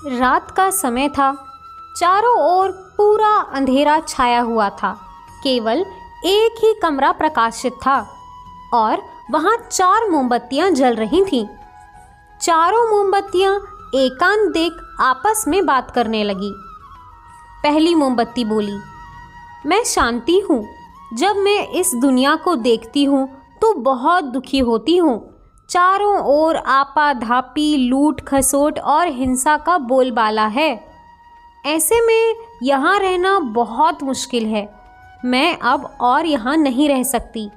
रात का समय था। चारों ओर पूरा अंधेरा छाया हुआ था। केवल एक ही कमरा प्रकाशित था और वहाँ 4 मोमबत्तियाँ जल रही थीं। चारों मोमबत्तियाँ एकांत आपस में बात करने लगी। पहली मोमबत्ती बोली, मैं शांति हूँ। जब मैं इस दुनिया को देखती हूँ तो बहुत दुखी होती हूँ। चारों ओर आपाधापी, लूट खसोट और हिंसा का बोलबाला है। ऐसे में यहाँ रहना बहुत मुश्किल है। मैं अब और यहाँ नहीं रह सकती।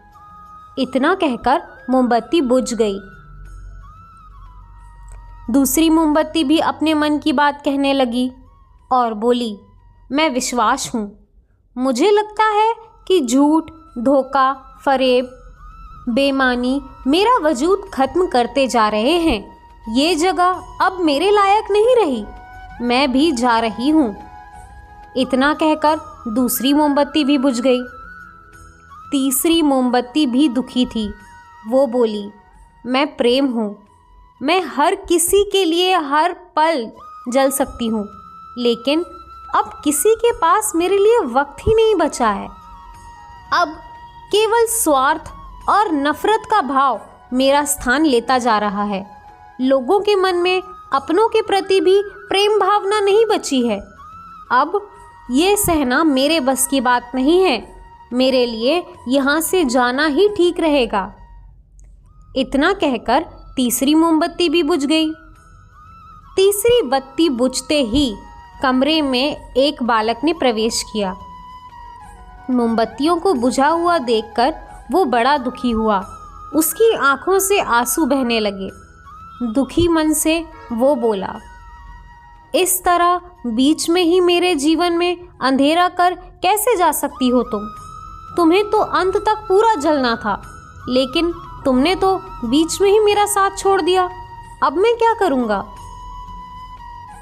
इतना कहकर मोमबत्ती बुझ गई। दूसरी मोमबत्ती भी अपने मन की बात कहने लगी और बोली, मैं विश्वास हूँ। मुझे लगता है कि झूठ, धोखा, फरेब, बेईमानी मेरा वजूद खत्म करते जा रहे हैं। ये जगह अब मेरे लायक नहीं रही। मैं भी जा रही हूँ। इतना कहकर दूसरी मोमबत्ती भी बुझ गई। तीसरी मोमबत्ती भी दुखी थी। वो बोली, मैं प्रेम हूँ। मैं हर किसी के लिए हर पल जल सकती हूँ, लेकिन अब किसी के पास मेरे लिए वक्त ही नहीं बचा है। अब केवल स्वार्थ और नफरत का भाव मेरा स्थान लेता जा रहा है। लोगों के मन में अपनों के प्रति भी प्रेम भावना नहीं बची है। अब ये सहना मेरे बस की बात नहीं है। मेरे लिए यहाँ से जाना ही ठीक रहेगा। इतना कहकर तीसरी मोमबत्ती भी बुझ गई। तीसरी बत्ती बुझते ही कमरे में एक बालक ने प्रवेश किया। मोमबत्तियों को बुझा हुआ देखकर वो बड़ा दुखी हुआ। उसकी आंखों से आंसू बहने लगे। दुखी मन से वो बोला, इस तरह बीच में ही मेरे जीवन में अंधेरा कर कैसे जा सकती हो तुम? तुम्हें तो अंत तक पूरा जलना था, लेकिन तुमने तो बीच में ही मेरा साथ छोड़ दिया। अब मैं क्या करूँगा?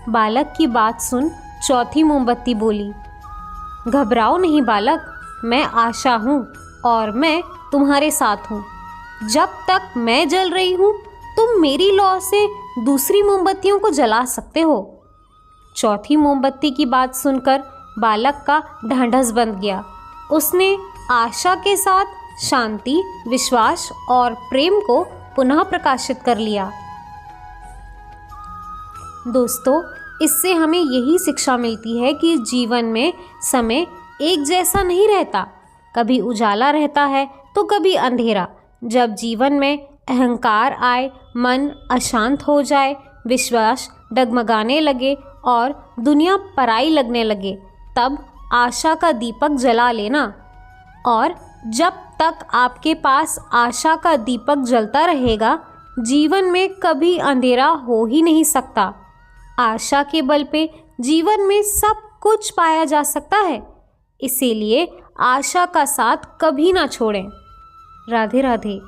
बालक की बात सुन चौथी मोमबत्ती बोली, घबराओ नहीं बालक, मैं आशा हूँ और मैं तुम्हारे साथ हूँ। जब तक मैं जल रही हूँ तुम मेरी लौ से दूसरी मोमबत्तियों को जला सकते हो। चौथी मोमबत्ती की बात सुनकर बालक का ढांढस बंध गया। उसने आशा के साथ शांति, विश्वास और प्रेम को पुनः प्रकाशित कर लिया। दोस्तों, इससे हमें यही शिक्षा मिलती है कि जीवन में समय एक जैसा नहीं रहता। कभी उजाला रहता है तो कभी अंधेरा। जब जीवन में अहंकार आए, मन अशांत हो जाए, विश्वास डगमगाने लगे और दुनिया पराई लगने लगे, तब आशा का दीपक जला लेना। और जब तक आपके पास आशा का दीपक जलता रहेगा, जीवन में कभी अंधेरा हो ही नहीं सकता। आशा के बल पे जीवन में सब कुछ पाया जा सकता है। इसीलिए आशा का साथ कभी ना छोड़ें। राधे राधे।